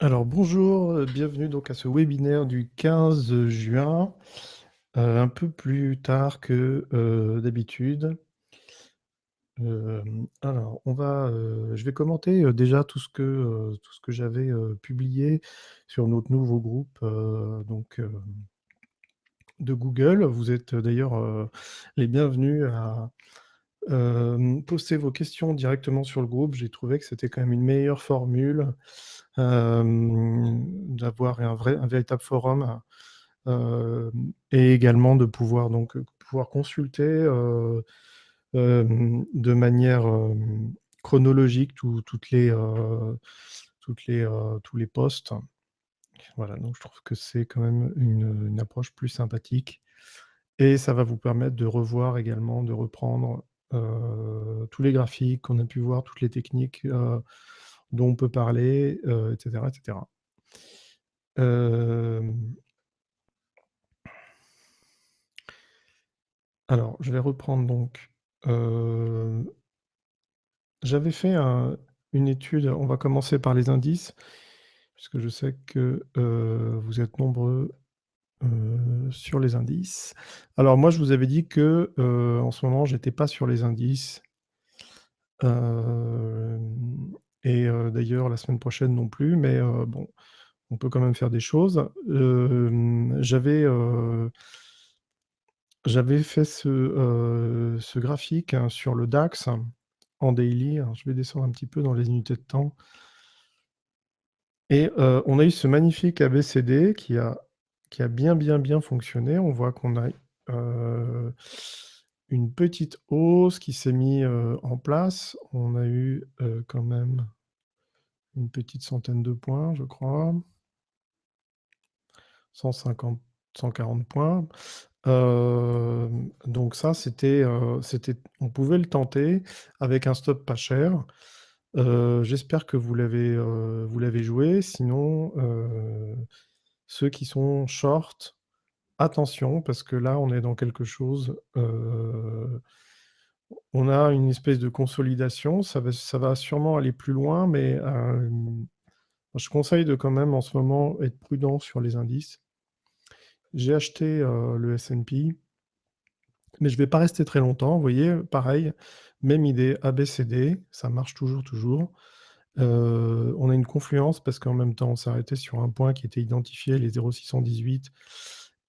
Alors bonjour, bienvenue donc à ce webinaire du 15 juin, un peu plus tard que, d'habitude. Alors je vais commenter, déjà tout ce que j'avais, publié sur notre nouveau groupe, de Google. Vous êtes, d'ailleurs, les bienvenus à, poster vos questions directement sur le groupe. J'ai trouvé que c'était quand même une meilleure formule, d'avoir un véritable forum. Et également de pouvoir pouvoir consulter, de manière, chronologique tous les posts. Voilà, donc je trouve que c'est quand même une approche plus sympathique et ça va vous permettre de revoir également, de reprendre, tous les graphiques qu'on a pu voir, toutes les techniques, dont on peut parler, et cetera, et cetera. Hem Alors, je vais reprendre donc, j'avais fait une étude, on va commencer par les indices, puisque je sais que, vous êtes nombreux, sur les indices. Alors moi, je vous avais dit que, en ce moment, j'étais pas sur les indices, hem d'ailleurs la semaine prochaine non plus, mais bon, on peut quand même faire des choses. J'avais fait ce graphique, hein, sur le DAX en daily. Alors je vais descendre un petit peu dans les unités de temps et on a eu ce magnifique ABCD qui a bien fonctionné. On voit qu'on a, heu, une petite hausse qui s'est mis, en place. On a eu, quand même une petite centaine de points, je crois. 150, 140 points. Donc ça, c'était on pouvait le tenter avec un stop pas cher. J'espère que vous l'avez joué. Sinon, ceux qui sont short, attention parce que là, on est dans quelque chose, on a une espèce de consolidation. Ça va sûrement aller plus loin, mais, je conseille de quand même en ce moment être prudent sur les indices. J'ai acheté, le S&P. Mais je vais pas rester très longtemps, vous voyez? Pareil, même idée, ABCD, ça marche toujours. On a une confluence parce qu'en même temps, on s'est arrêté sur un point qui était identifié, les 0,618,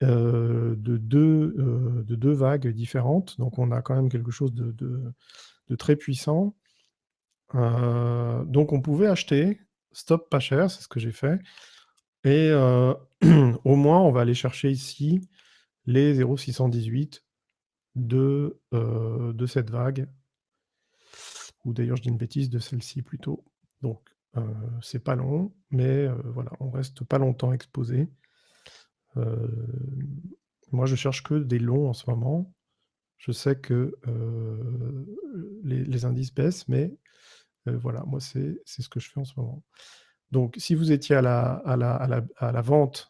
de 2 vagues différentes. Donc on a quand même quelque chose de très puissant. Donc on pouvait acheter, stop pas cher, c'est ce que j'ai fait et au moins on va aller chercher ici les 0,618 de cette vague, ou d'ailleurs je dis une bêtise, de celle-ci plutôt. Donc, c'est pas long, mais voilà, on reste pas longtemps exposé. Moi je cherche que des longs en ce moment. Je sais que, les indices baissent, mais voilà, moi c'est ce que je fais en ce moment. Donc si vous étiez à la vente,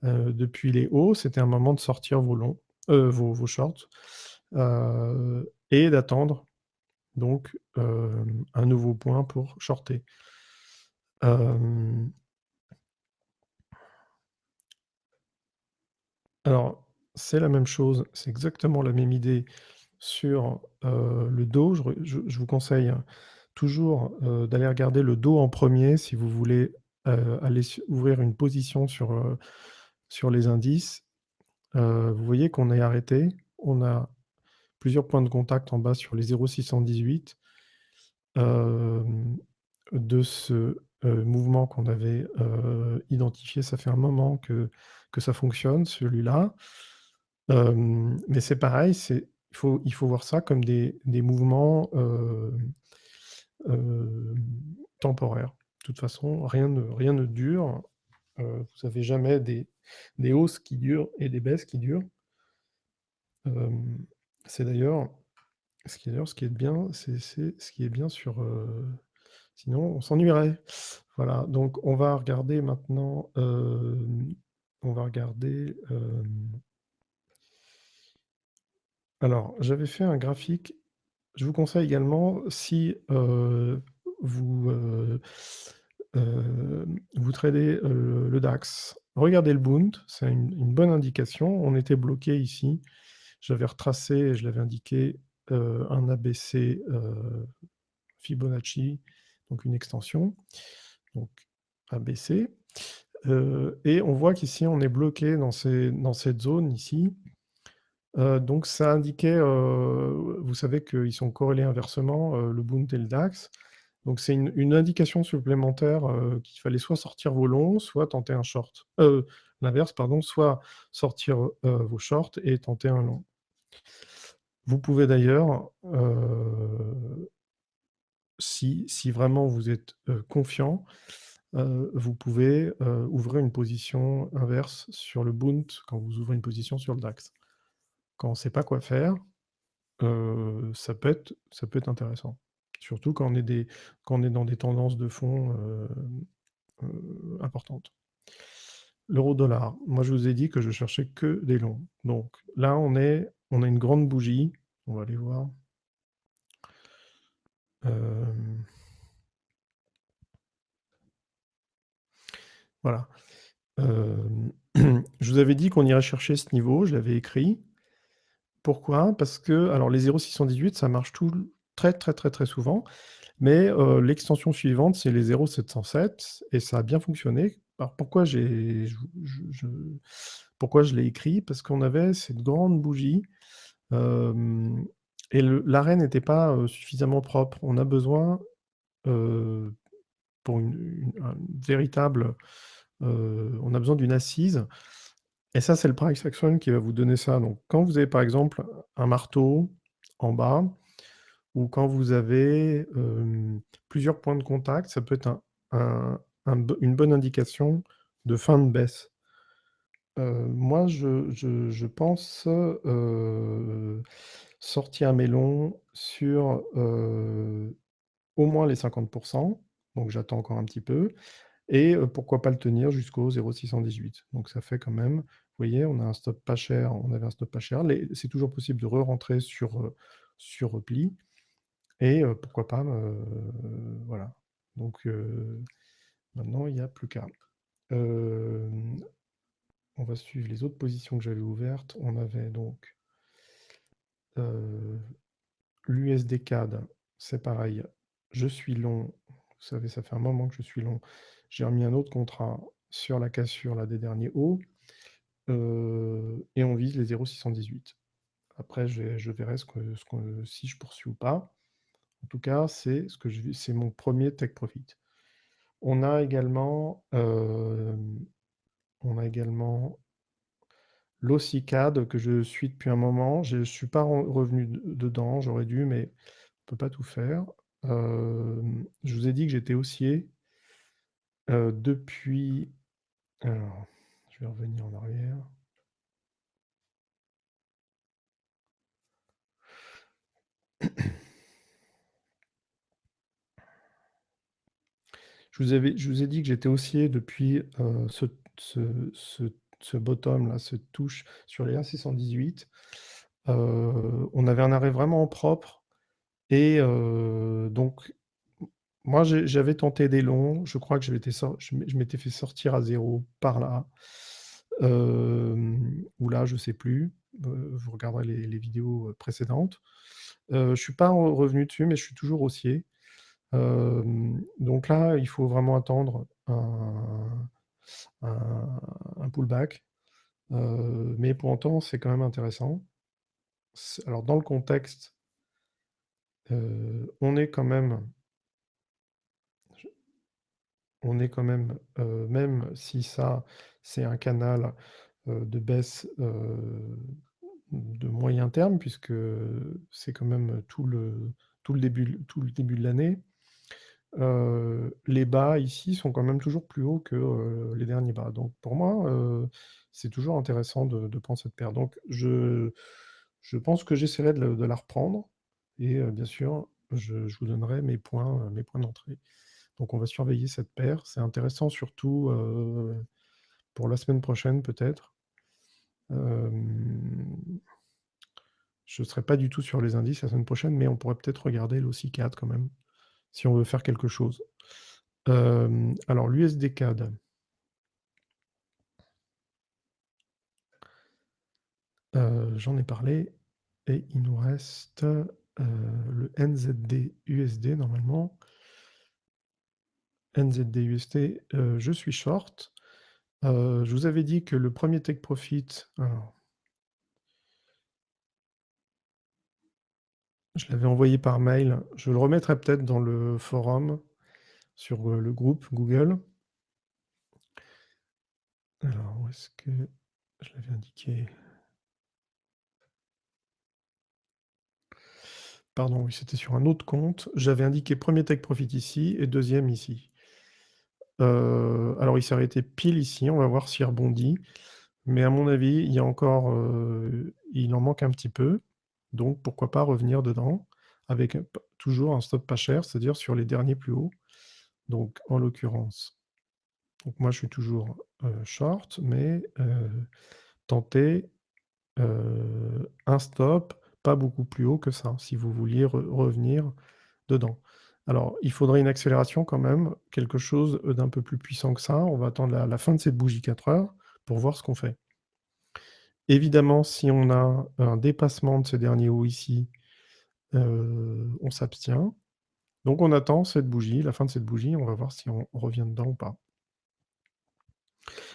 depuis les hauts, c'était un moment de sortir vos longs, vos shorts, et d'attendre donc, un nouveau point pour shorter. Hem, alors, c'est la même chose, c'est exactement la même idée sur, le dos. Je vous conseille, hein, toujours, d'aller regarder le dos en premier si vous voulez, aller ouvrir une position sur les indices. Vous voyez qu'on est arrêté, on a plusieurs points de contact en bas sur les 0,618. Hem, de ce, mouvement qu'on avait, identifié. Ça fait un moment que ça fonctionne, celui-là. Mais c'est pareil, il faut voir ça comme des mouvements, hem, temporaires. De toute façon, rien ne dure. Vous avez jamais des hausses qui durent et des baisses qui durent. Hem, c'est d'ailleurs ce qui est bien, c'est ce qui est bien sur, sinon on s'ennuierait. Voilà, donc on va regarder maintenant, on va regarder, alors j'avais fait un graphique. Je vous conseille également si, vous, Vous tradez, le DAX. Regardez le Bund, c'est une bonne indication. On était bloqué ici. J'avais retracé et je l'avais indiqué, un ABC, Fibonacci, donc une extension, donc ABC. Et on voit qu'ici, on est bloqué dans cette zone ici. Donc ça indiquait, vous savez qu'ils sont corrélés inversement, le Bund et le DAX. Donc c'est une indication supplémentaire, qu'il fallait soit sortir vos longs, soit tenter un short. L'inverse, pardon, soit sortir, vos shorts et tenter un long. Vous pouvez d'ailleurs, si vraiment vous êtes, confiant, vous pouvez, ouvrir une position inverse sur le Bund quand vous ouvrez une position sur le DAX. Quand on ne sait pas quoi faire, ça peut être intéressant. Surtout quand on est dans des tendances de fond, importantes. L'euro-dollar, moi je vous ai dit que je cherchais que des longs. Donc là on a une grande bougie, on va aller voir. Voilà. Je vous avais dit qu'on irait chercher ce niveau, je l'avais écrit. Pourquoi? Parce que alors les 0,618 ça marche très, très, très, très souvent, mais l'extension suivante, c'est les 0,707 et ça a bien fonctionné. Alors pourquoi pourquoi je l'ai écrit? Parce qu'on avait cette grande bougie, hem et l'arrêt n'était pas, suffisamment propre. On a besoin, pour un véritable, on a besoin d'une assise et ça, c'est le price action qui va vous donner ça. Donc quand vous avez, par exemple, un marteau en bas ou quand vous avez, plusieurs points de contact, ça peut être une bonne indication de fin de baisse. Moi, je pense, sortir mes longs sur, au moins les 50, donc j'attends encore un petit peu et pourquoi pas le tenir jusqu'au 0,618. Donc ça fait quand même, vous voyez, on a un stop pas cher, on avait un stop pas cher. C'est toujours possible de re-rentrer sur repli et pourquoi pas, voilà. Donc maintenant il n'y a plus qu'à. Hem, on va suivre les autres positions que j'avais ouvertes. On avait donc, l'USD CAD, c'est pareil, je suis long, vous savez, ça fait un moment que je suis long. J'ai remis un autre contrat sur la cassure là des derniers hauts, et on vise les 0,618. Après je verrai si je poursuis ou pas. En tout cas, c'est mon premier take profit. On a également, l'OCCAD que je suis depuis un moment. Je ne suis pas revenu dedans, j'aurais dû, mais on peut pas tout faire. Je vous ai dit que j'étais haussier depuis. Alors, je vais revenir en arrière. Je vous ai dit que j'étais haussier depuis ce, ce, ce bottom là, cette touche sur les 1,618. On avait un arrêt vraiment propre et donc moi j'avais tenté des longs. Je crois que je m'étais fait sortir à zéro par là. Ou là, je sais plus. Vous regarderez les vidéos précédentes. Je suis pas revenu dessus, mais je suis toujours haussier. Donc là, il faut vraiment attendre un pullback. Mais pour autant, c'est quand même intéressant. Alors dans le contexte, on est quand même même si ça, c'est un canal, de baisse, de moyen terme puisque c'est quand même tout le début de l'année. Les bas ici sont quand même toujours plus hauts que, les derniers bas. Donc pour moi, c'est toujours intéressant de prendre cette paire. Donc je pense que j'essaierai de la reprendre et bien sûr, je vous donnerai mes points d'entrée. Donc on va surveiller cette paire. C'est intéressant surtout, pour la semaine prochaine peut-être. Hem, je ne serai pas du tout sur les indices la semaine prochaine, mais on pourrait peut-être regarder l'OSI 4 quand même, si on veut faire quelque chose. Alors l'USD CAD, j'en ai parlé et il nous reste, le NZD USD normalement. NZD USD, je suis short. Je vous avais dit que le premier take profit, alors je l'avais envoyé par mail, je le remettrai peut-être dans le forum sur, le groupe Google. Alors où est-ce que je l'avais indiqué? Pardon, oui, c'était sur un autre compte. J'avais indiqué premier take profit ici et deuxième ici. Alors il s'est arrêté pile ici, on va voir s'il rebondit. Mais à mon avis, il y a encore, il en manque un petit peu, donc pourquoi pas revenir dedans avec toujours un stop pas cher, c'est-à-dire sur les derniers plus hauts. Donc en l'occurrence, donc moi je suis toujours short, mais tenter un stop pas beaucoup plus haut que ça, si vous vouliez revenir dedans. Alors il faudrait une accélération quand même, quelque chose d'un peu plus puissant que ça. On va attendre la fin de cette bougie 4 heures pour voir ce qu'on fait. Évidemment, si on a un dépassement de ces derniers hauts ici, on s'abstient. Donc on attend cette bougie, la fin de cette bougie, on va voir si on revient dedans ou pas.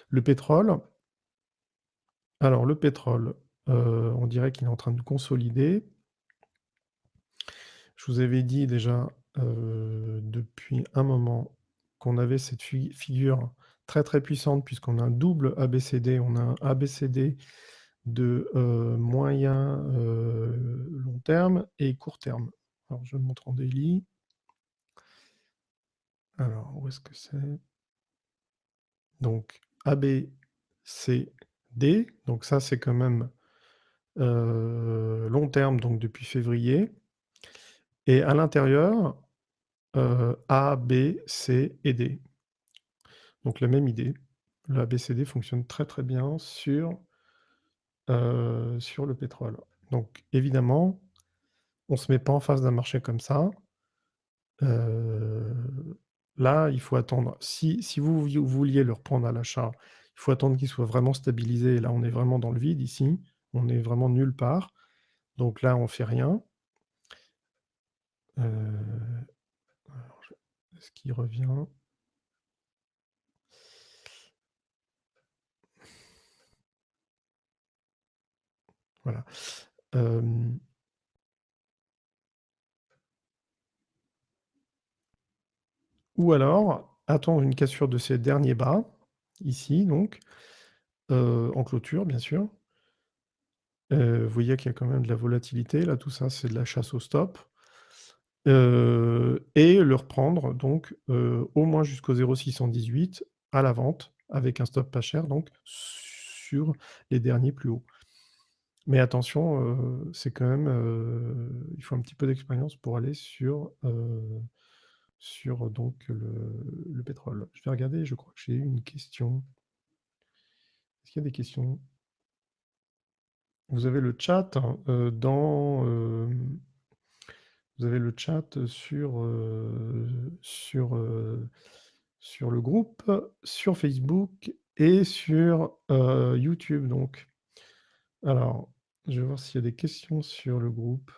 Le pétrole, alors le pétrole, on dirait qu'il est en train de consolider. Je vous avais dit déjà, depuis un moment qu'on avait cette figure très, très puissante puisqu'on a un double ABCD. On a un ABCD de, moyen, long terme et court terme. Alors je montre en daily. Alors où est-ce que c'est? Donc ABCD, donc ça c'est quand même, long terme, donc depuis février et à l'intérieur, A, B, C et D. Donc la même idée. Le ABCD fonctionne très, très bien sur le pétrole. Donc évidemment, on ne se met pas en face d'un marché comme ça. Là, il faut attendre. Si vous vouliez le reprendre à l'achat, il faut attendre qu'il soit vraiment stabilisé. Là, on est vraiment dans le vide ici. On est vraiment nulle part. Donc là, on fait rien. Alors, est-ce qu'il revient? Voilà. Ou alors, attendre une cassure de ces derniers bas, ici donc, en clôture, bien sûr. Vous voyez qu'il y a quand même de la volatilité, là, tout ça, c'est de la chasse au stop. Et le reprendre donc, au moins jusqu'au 0,618 à la vente, avec un stop pas cher, donc sur les derniers plus hauts. Mais attention, c'est quand même, il faut un petit peu d'expérience pour aller sur donc le pétrole. Je vais regarder, je crois que j'ai eu une question. Est-ce qu'il y a des questions? Vous avez le chat, hein, vous avez le chat sur le groupe, sur Facebook et sur, YouTube donc. Alors, je vais voir s'il y a des questions sur le groupe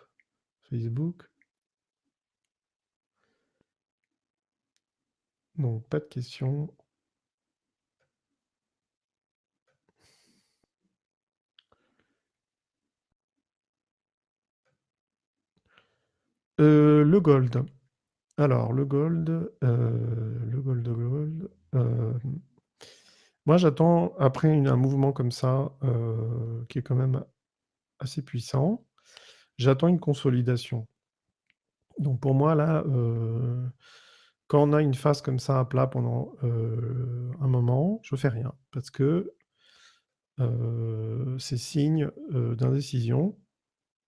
Facebook. Donc pas de questions. Le gold. Alors le gold, moi j'attends après un mouvement comme ça, qui est quand même assez puissant, j'attends une consolidation. Donc pour moi là, quand on a une phase comme ça à plat pendant, un moment, je fais rien parce que, c'est signe, d'indécision.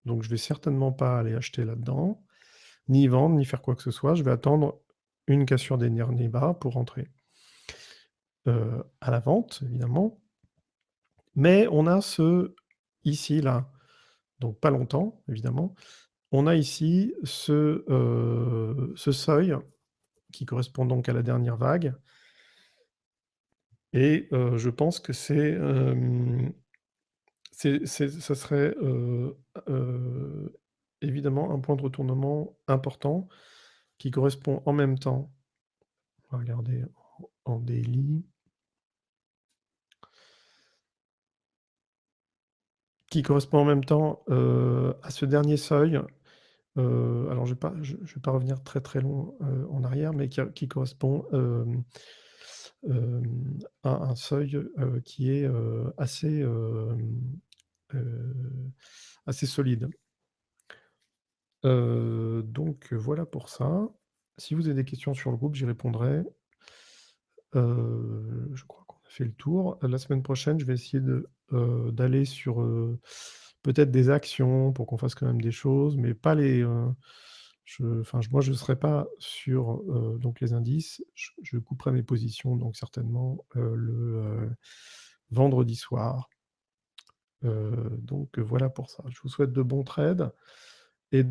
Donc je vais certainement pas aller acheter là-dedans, ni vendre, ni faire quoi que ce soit. Je vais attendre une cassure des derniers bas pour rentrer. À la vente évidemment. Mais on a ce ici là, donc pas longtemps évidemment. On a ici ce seuil qui correspond donc à la dernière vague et je pense que ça serait, évidemment un point de retournement important qui correspond en même temps, on va regarder en daily, qui correspond en même temps, à ce dernier seuil, alors je vais pas revenir très, très long, en arrière, mais qui correspond, à un seuil, qui est, assez solide. Donc voilà pour ça. Si vous avez des questions sur le groupe, j'y répondrai. Je crois qu'on a fait le tour. La semaine prochaine, je vais essayer d'aller sur, peut-être des actions pour qu'on fasse quand même des choses, mais pas les, moi je ne serai pas sur, donc les indices. Je couperai mes positions donc certainement, vendredi soir. Donc voilà pour ça. Je vous souhaite de bons trades et